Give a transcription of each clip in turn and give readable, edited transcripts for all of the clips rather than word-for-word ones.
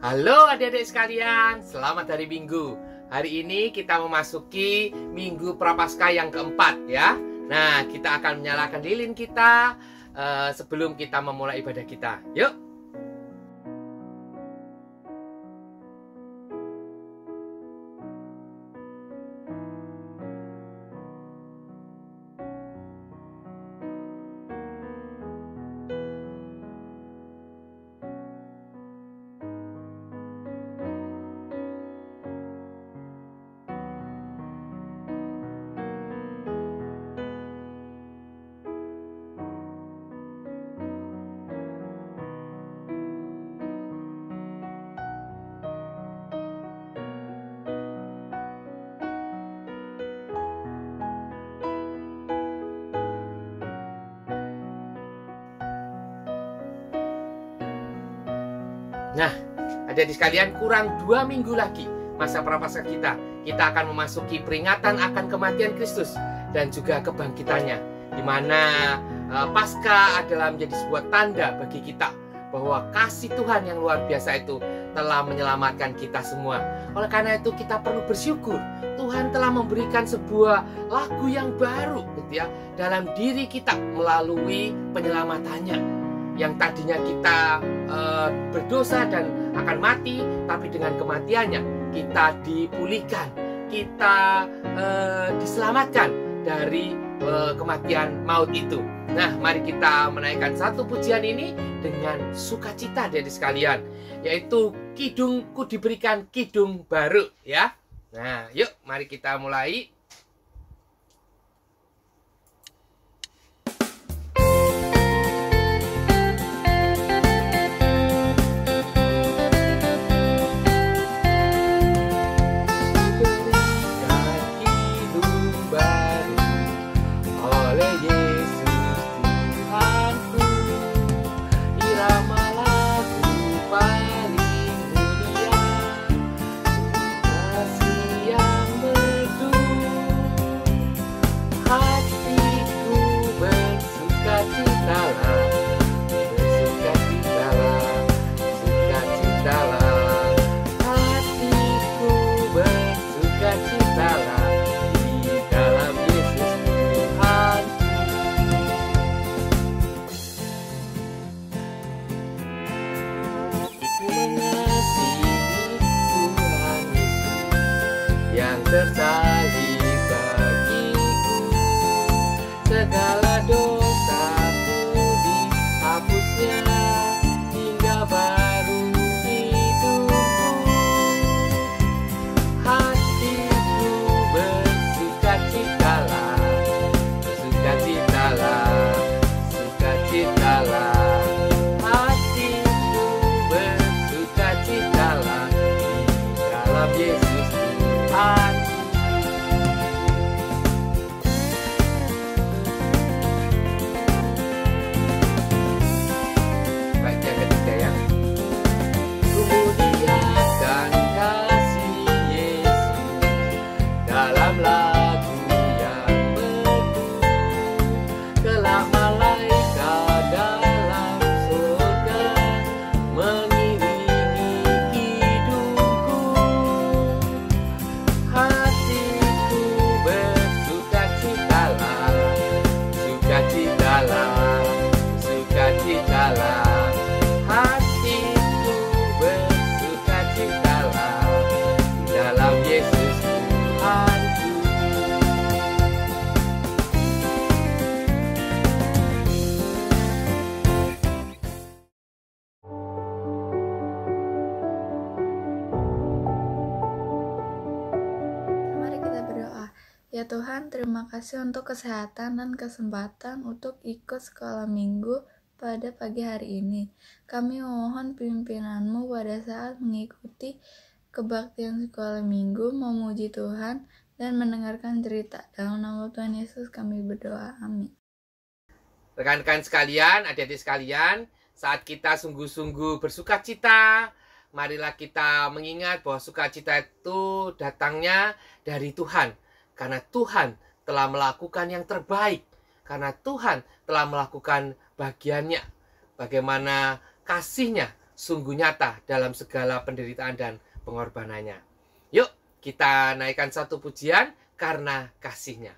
Halo adik-adik sekalian, selamat hari Minggu. Hari ini kita memasuki Minggu Prapaskah yang keempat ya. Nah, kita akan menyalakan lilin kita sebelum kita memulai ibadah kita. Yuk. Nah, adik-adik sekalian, kurang 2 minggu lagi masa Prapaskah kita. Kita akan memasuki peringatan akan kematian Kristus dan juga kebangkitannya, di mana Paskah adalah menjadi sebuah tanda bagi kita bahwa kasih Tuhan yang luar biasa itu telah menyelamatkan kita semua. Oleh karena itu kita perlu bersyukur. Tuhan telah memberikan sebuah lagu yang baru gitu ya, dalam diri kita melalui penyelamatannya. Yang tadinya kita berdosa dan akan mati, tapi dengan kematiannya kita dipulihkan, kita diselamatkan dari kematian maut itu. Nah, mari kita menaikkan satu pujian ini dengan sukacita dari sekalian, yaitu Kidungku diberikan kidung baru ya. Nah, yuk mari kita mulai. Tersalib bagiku, segala dosaku dihapusnya, hingga baru hidupku. Hatiku bersukacitalah, sukacitalah, sukacitalah. Hatiku bersukacitalah di dalam Yesus Tuhan. Ya Tuhan, terima kasih untuk kesehatan dan kesempatan untuk ikut sekolah minggu pada pagi hari ini. Kami memohon pimpinan-Mu pada saat mengikuti kebaktian sekolah minggu, memuji Tuhan dan mendengarkan cerita. Dalam nama Tuhan Yesus kami berdoa, amin. Rekan-rekan sekalian, adik-adik sekalian, saat kita sungguh-sungguh bersukacita, marilah kita mengingat bahwa sukacita itu datangnya dari Tuhan. Karena Tuhan telah melakukan yang terbaik. Karena Tuhan telah melakukan bagiannya. Bagaimana kasih-Nya sungguh nyata dalam segala penderitaan dan pengorbanannya. Yuk kita naikkan satu pujian karena kasih-Nya.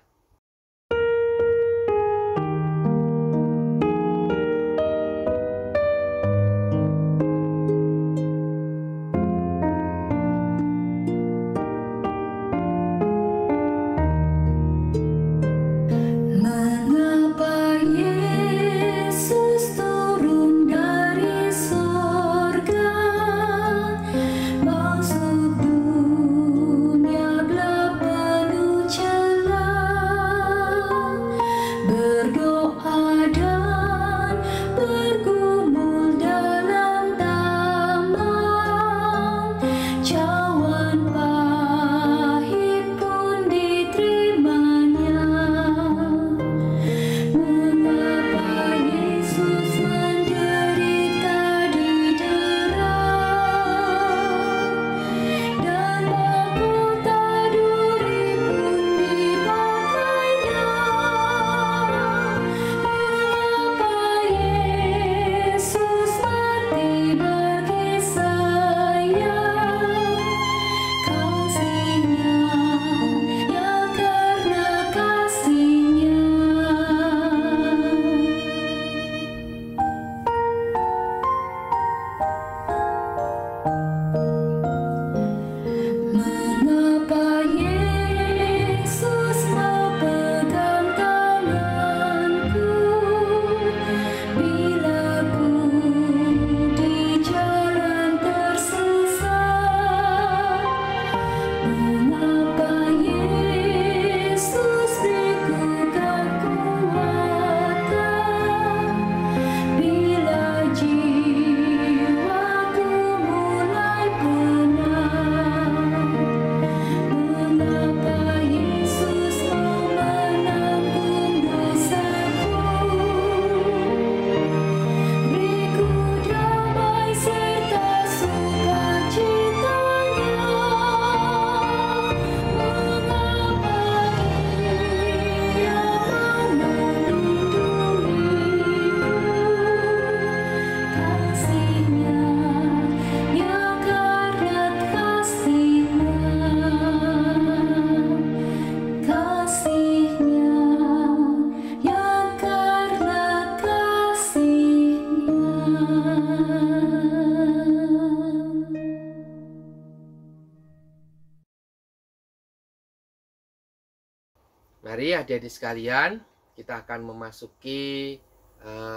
Mari adik-adik sekalian, kita akan memasuki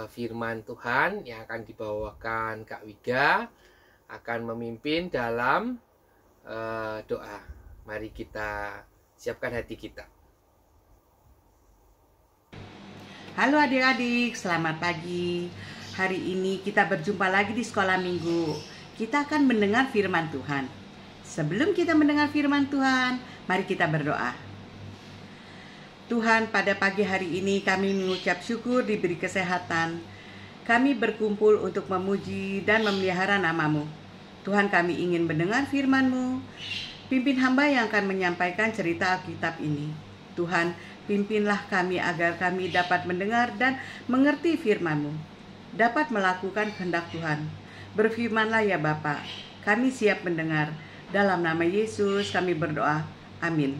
firman Tuhan yang akan dibawakan Kak Wiga, akan memimpin dalam doa. Mari kita siapkan hati kita. Halo adik-adik, selamat pagi. Hari ini kita berjumpa lagi di sekolah minggu. Kita akan mendengar firman Tuhan. Sebelum kita mendengar firman Tuhan, mari kita berdoa. Tuhan, pada pagi hari ini kami mengucap syukur diberi kesehatan. Kami berkumpul untuk memuji dan memelihara nama-Mu. Tuhan, kami ingin mendengar firman-Mu. Pimpin hamba yang akan menyampaikan cerita Alkitab ini. Tuhan, pimpinlah kami agar kami dapat mendengar dan mengerti firman-Mu. Dapat melakukan kehendak Tuhan. Berfirmanlah ya Bapa, kami siap mendengar. Dalam nama Yesus kami berdoa. Amin.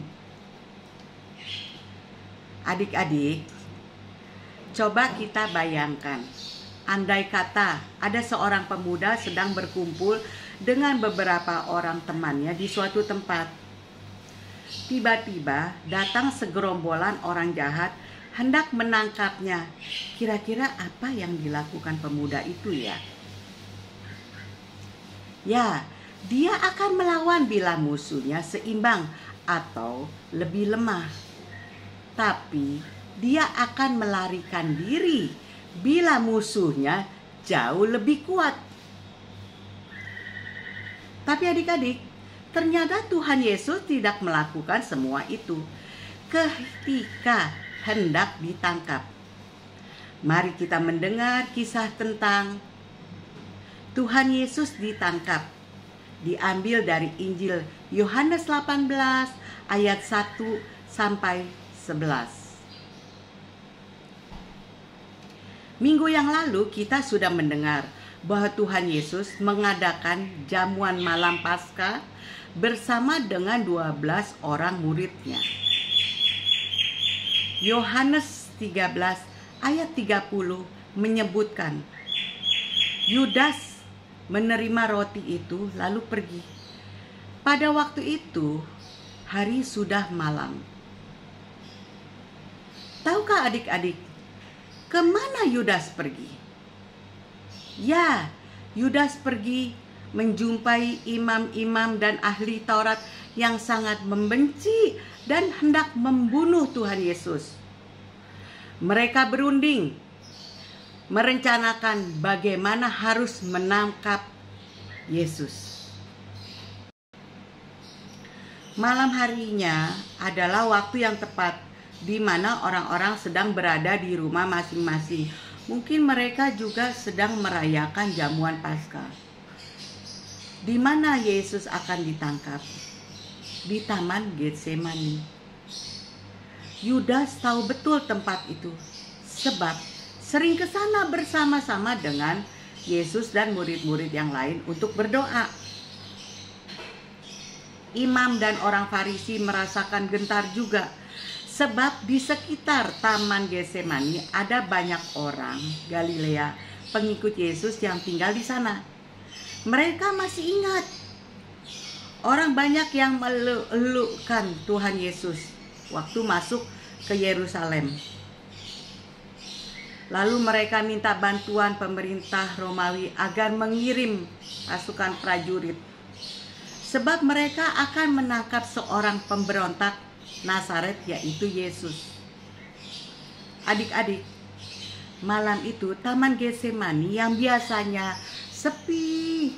Adik-adik, coba kita bayangkan, andai kata ada seorang pemuda sedang berkumpul dengan beberapa orang temannya di suatu tempat. Tiba-tiba datang segerombolan orang jahat hendak menangkapnya. Kira-kira apa yang dilakukan pemuda itu ya? Ya, dia akan melawan bila musuhnya seimbang atau lebih lemah. Tapi dia akan melarikan diri bila musuhnya jauh lebih kuat. Tapi adik-adik, ternyata Tuhan Yesus tidak melakukan semua itu ketika hendak ditangkap. Mari kita mendengar kisah tentang Tuhan Yesus ditangkap. Diambil dari Injil Yohanes 18 ayat 1 sampai 11. Minggu yang lalu kita sudah mendengar bahwa Tuhan Yesus mengadakan jamuan malam Paskah bersama dengan 12 orang muridnya. Yohanes 13 ayat 30 menyebutkan, Yudas menerima roti itu lalu pergi. Pada waktu itu hari sudah malam. Tahukah adik-adik, kemana Yudas pergi? Ya, Yudas pergi menjumpai imam-imam dan ahli Taurat yang sangat membenci dan hendak membunuh Tuhan Yesus. Mereka berunding, merencanakan bagaimana harus menangkap Yesus. Malam harinya adalah waktu yang tepat di mana orang-orang sedang berada di rumah masing-masing. Mungkin mereka juga sedang merayakan jamuan Paskah. Di mana Yesus akan ditangkap? Di Taman Getsemani. Yudas tahu betul tempat itu, sebab sering ke sana bersama-sama dengan Yesus dan murid-murid yang lain untuk berdoa. Imam dan orang Farisi merasakan gentar juga, sebab di sekitar Taman Getsemani ada banyak orang Galilea, pengikut Yesus yang tinggal di sana. Mereka masih ingat orang banyak yang melulukan Tuhan Yesus waktu masuk ke Yerusalem. Lalu mereka minta bantuan pemerintah Romawi agar mengirim pasukan prajurit, sebab mereka akan menangkap seorang pemberontak Nazaret, yaitu Yesus. Adik-adik, malam itu Taman Getsemani yang biasanya sepi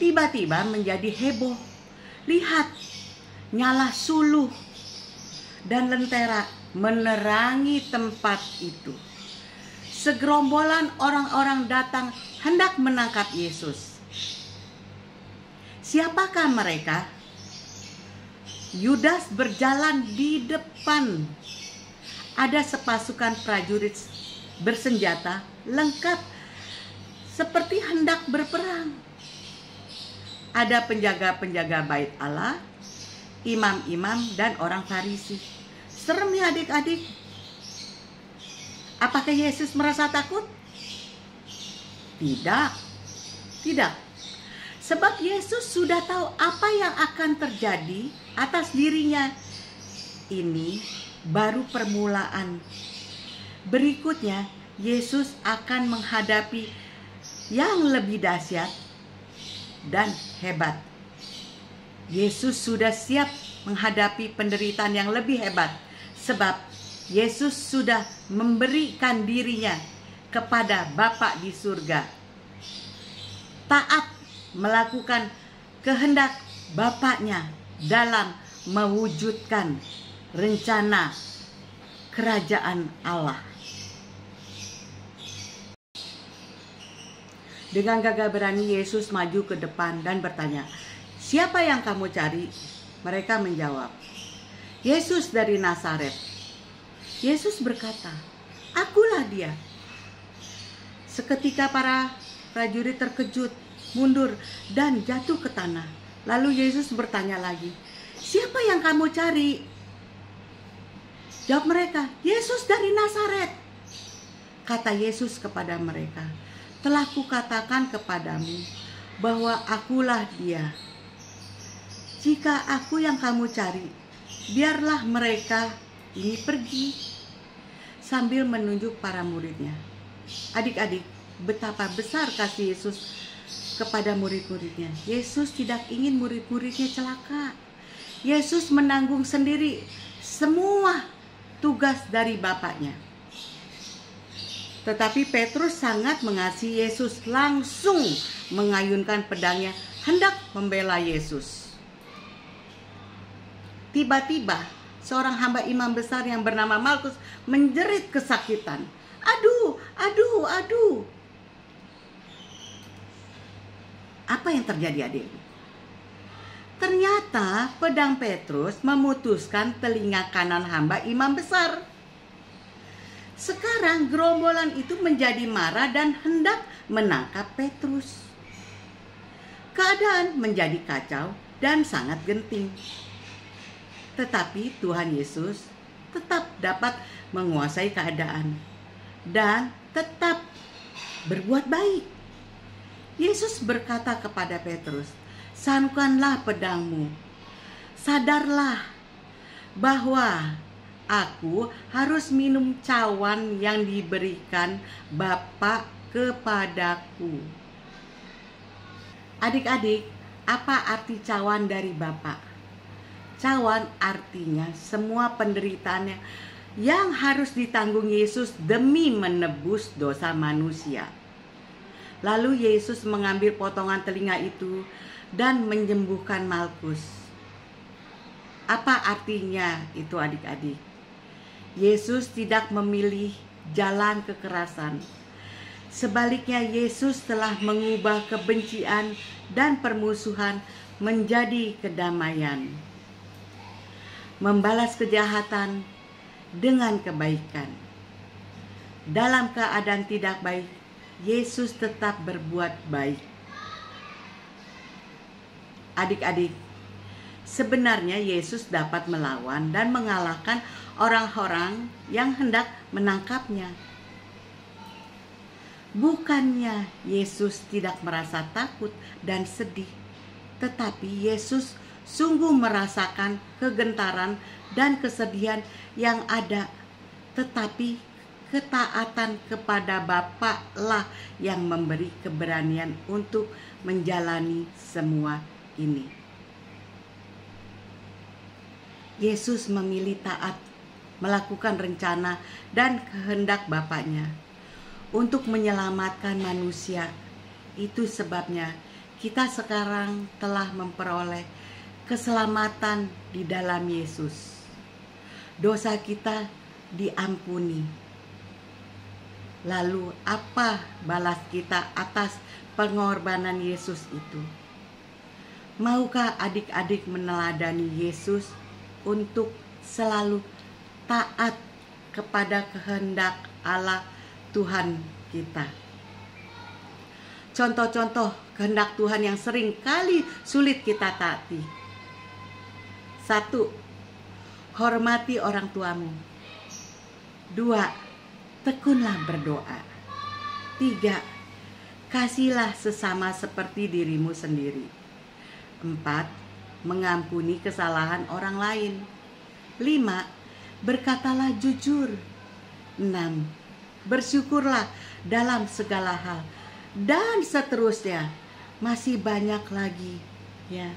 tiba-tiba menjadi heboh. Lihat, nyala suluh dan lentera menerangi tempat itu. Segerombolan orang-orang datang hendak menangkap Yesus. Siapakah mereka? Yudas berjalan di depan. Ada sepasukan prajurit bersenjata lengkap seperti hendak berperang. Ada penjaga-penjaga bait Allah, imam-imam dan orang Farisi. Serem ya adik-adik. Apakah Yesus merasa takut? Tidak. Sebab Yesus sudah tahu apa yang akan terjadi atas dirinya. Ini baru permulaan. Berikutnya, Yesus akan menghadapi yang lebih dahsyat dan hebat. Yesus sudah siap menghadapi penderitaan yang lebih hebat, sebab Yesus sudah memberikan dirinya kepada Bapa di surga. Taat melakukan kehendak Bapaknya dalam mewujudkan rencana kerajaan Allah. Dengan gagah berani Yesus maju ke depan dan bertanya, "Siapa yang kamu cari?" Mereka menjawab, "Yesus dari Nazaret." Yesus berkata, "Akulah dia." Seketika para prajurit terkejut, mundur dan jatuh ke tanah. Lalu Yesus bertanya lagi, "Siapa yang kamu cari?" Jawab mereka, "Yesus dari Nazaret." Kata Yesus kepada mereka, "Telah kukatakan kepadamu bahwa akulah dia. Jika aku yang kamu cari, biarlah mereka ini pergi." Sambil menunjuk para muridnya. Adik-adik, betapa besar kasih Yesus kepada murid-muridnya. Yesus tidak ingin murid-muridnya celaka. Yesus menanggung sendiri semua tugas dari Bapaknya. Tetapi Petrus sangat mengasihi Yesus, langsung mengayunkan pedangnya hendak membela Yesus. Tiba-tiba seorang hamba imam besar yang bernama Malkus menjerit kesakitan. Aduh. Apa yang terjadi, adik? Ternyata pedang Petrus memutuskan telinga kanan hamba imam besar. Sekarang gerombolan itu menjadi marah dan hendak menangkap Petrus. Keadaan menjadi kacau dan sangat genting. Tetapi Tuhan Yesus tetap dapat menguasai keadaan dan tetap berbuat baik. Yesus berkata kepada Petrus, "Sangkanlah pedangmu. Sadarlah bahwa aku harus minum cawan yang diberikan Bapa kepadaku." Adik-adik, apa arti cawan dari Bapa? Cawan artinya semua penderitaannya yang harus ditanggung Yesus demi menebus dosa manusia. Lalu Yesus mengambil potongan telinga itu dan menyembuhkan Malkus. Apa artinya itu, adik-adik? Yesus tidak memilih jalan kekerasan. Sebaliknya, Yesus telah mengubah kebencian dan permusuhan menjadi kedamaian. Membalas kejahatan dengan kebaikan. Dalam keadaan tidak baik, Yesus tetap berbuat baik. Adik-adik, sebenarnya Yesus dapat melawan dan mengalahkan orang-orang yang hendak menangkapnya. Bukannya Yesus tidak merasa takut dan sedih, tetapi Yesus sungguh merasakan kegentaran dan kesedihan yang ada, tetapi ketaatan kepada Bapa lah yang memberi keberanian untuk menjalani semua ini. Yesus memilih taat melakukan rencana dan kehendak Bapaknya untuk menyelamatkan manusia. Itu sebabnya kita sekarang telah memperoleh keselamatan di dalam Yesus. Dosa kita diampuni. Lalu apa balas kita atas pengorbanan Yesus itu? Maukah adik-adik meneladani Yesus untuk selalu taat kepada kehendak Allah Tuhan kita? Contoh-contoh kehendak Tuhan yang sering kali sulit kita taati. 1. Hormati orang tuamu. 2. Tekunlah berdoa. 3. Kasihilah sesama seperti dirimu sendiri. 4. Mengampuni kesalahan orang lain. 5. Berkatalah jujur. 6. Bersyukurlah dalam segala hal. Dan seterusnya. Masih banyak lagi, ya.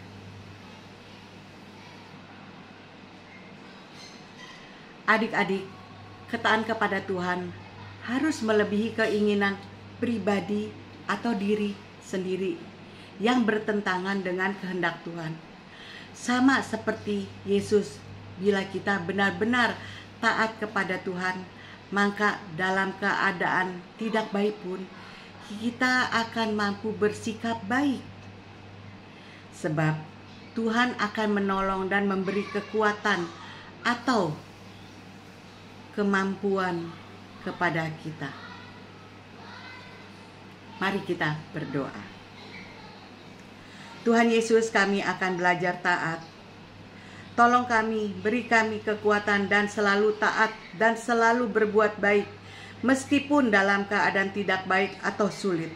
Adik-adik, ketaatan kepada Tuhan harus melebihi keinginan pribadi atau diri sendiri yang bertentangan dengan kehendak Tuhan. Sama seperti Yesus, bila kita benar-benar taat kepada Tuhan, maka dalam keadaan tidak baik pun kita akan mampu bersikap baik. Sebab Tuhan akan menolong dan memberi kekuatan atau kemampuan kepada kita. Mari kita berdoa. Tuhan Yesus, kami akan belajar taat. Tolong kami, beri kami kekuatan dan selalu taat dan selalu berbuat baik, meskipun dalam keadaan tidak baik atau sulit.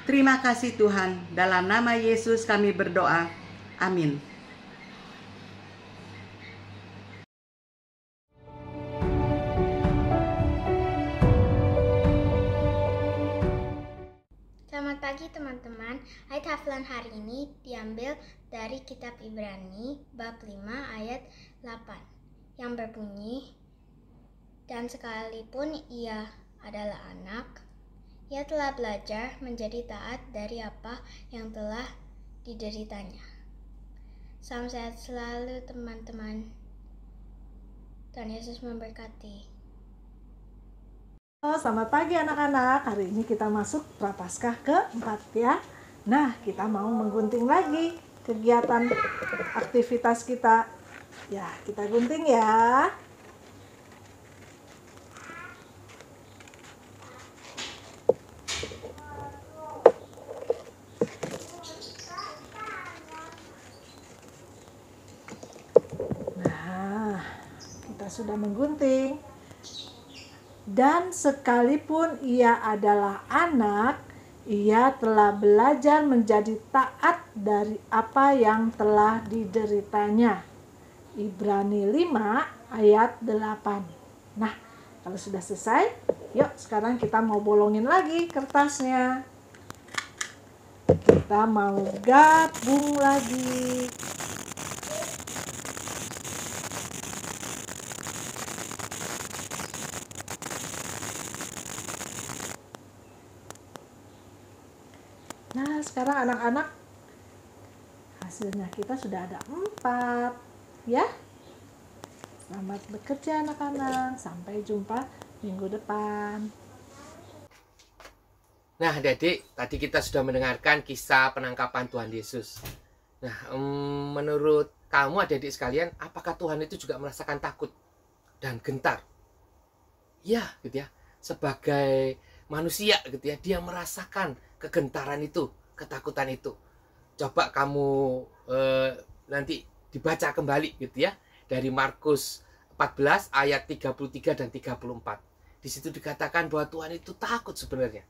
Terima kasih Tuhan, dalam nama Yesus kami berdoa. Amin. Selamat pagi teman-teman. Ayat hafalan hari ini diambil dari kitab Ibrani bab 5 ayat 8 yang berbunyi, "Dan sekalipun ia adalah anak, ia telah belajar menjadi taat dari apa yang telah dideritanya." Salam sehat selalu teman-teman. Tuhan Yesus memberkati. Selamat pagi anak-anak. Hari ini kita masuk Prapaskah ke-4 ya. Nah, kita mau menggunting lagi kegiatan aktivitas kita. Ya, kita gunting ya. sudah menggunting. Dan sekalipun ia adalah anak, ia telah belajar menjadi taat dari apa yang telah dideritanya. Ibrani 5 ayat 8. Nah, kalau sudah selesai, yuk sekarang kita mau bolongin lagi kertasnya. Kita mau gabung lagi. Nah, sekarang anak-anak, hasilnya kita sudah ada 4, ya. Selamat bekerja anak-anak, sampai jumpa minggu depan. Nah, adik-adik, tadi kita sudah mendengarkan kisah penangkapan Tuhan Yesus. Nah, menurut kamu adik-adik sekalian, apakah Tuhan itu juga merasakan takut dan gentar? Ya, gitu ya. Sebagai manusia, gitu ya, dia merasakan kegentaran itu, ketakutan itu. Coba kamu nanti dibaca kembali, gitu ya, dari Markus 14 ayat 33 dan 34. Di situ dikatakan bahwa Tuhan itu takut sebenarnya.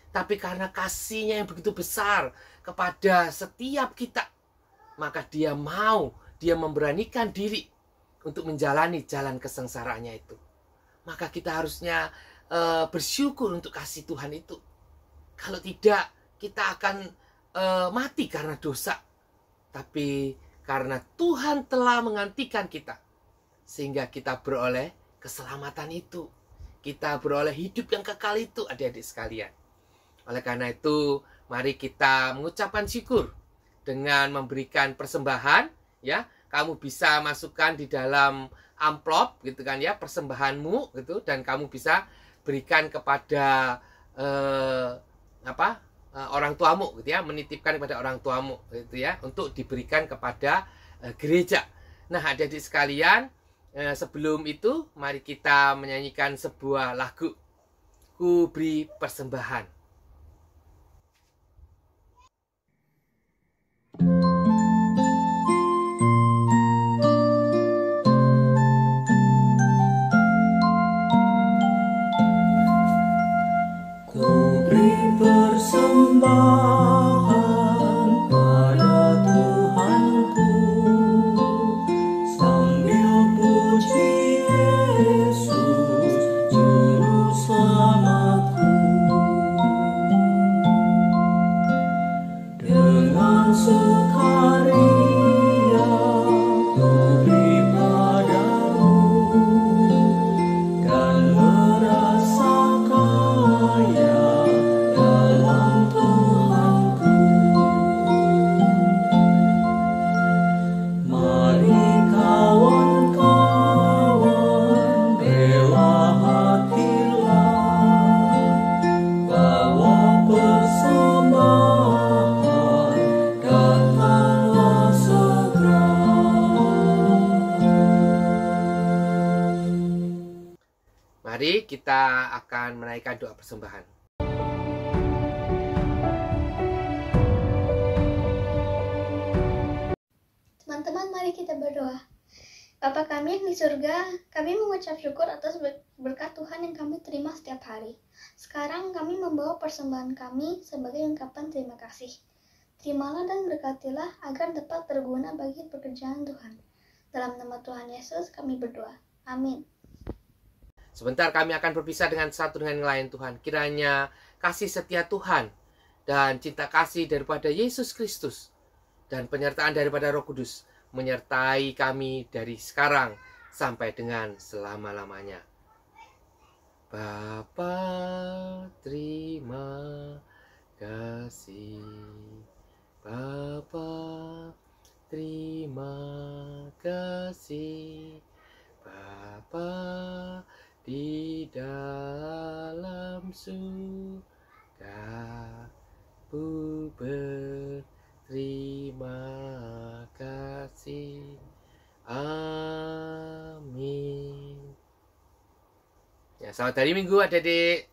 Tapi karena kasih-Nya yang begitu besar kepada setiap kita, maka dia memberanikan diri untuk menjalani jalan kesengsaraannya itu. Maka kita harusnya bersyukur untuk kasih Tuhan itu. Kalau tidak, kita akan mati karena dosa. Tapi karena Tuhan telah menggantikan kita, sehingga kita beroleh keselamatan itu. Kita beroleh hidup yang kekal itu, adik-adik sekalian. Oleh karena itu, mari kita mengucapkan syukur dengan memberikan persembahan, ya. Kamu bisa masukkan di dalam amplop, gitu kan ya, persembahanmu, gitu, dan kamu bisa berikan kepada orang tuamu, gitu ya, menitipkan kepada orang tuamu, gitu ya, untuk diberikan kepada gereja. Nah, adik-adik sekalian, sebelum itu, mari kita menyanyikan sebuah lagu, Ku Beri Persembahan. Persembahan pada Tuhanku, sambil puji Yesus Juru Selamatku. Dengan sukaria ku beri padamu, dan merasa kaya dalam Tuhanku. Mari kawan-kawan, bela hatilah, bawa persembahan, datanglah segera. Mari kita akan menaikkan doa persembahan. Teman-teman, mari kita berdoa. Bapa kami yang di surga, kami mengucap syukur atas berkat Tuhan yang kami terima setiap hari. Sekarang kami membawa persembahan kami sebagai ungkapan terima kasih. Terimalah dan berkatilah agar dapat berguna bagi pekerjaan Tuhan. Dalam nama Tuhan Yesus kami berdoa. Amin. Sebentar kami akan berpisah dengan satu dengan yang lain, Tuhan. Kiranya kasih setia Tuhan dan cinta kasih daripada Yesus Kristus dan penyertaan daripada Roh Kudus menyertai kami dari sekarang sampai dengan selama-lamanya. Bapa, terima kasih. Bapa, terima kasih. Bapa di dalam surga, Ku berterima kasih. Amin. Ya, selamat hari Minggu adik-adik.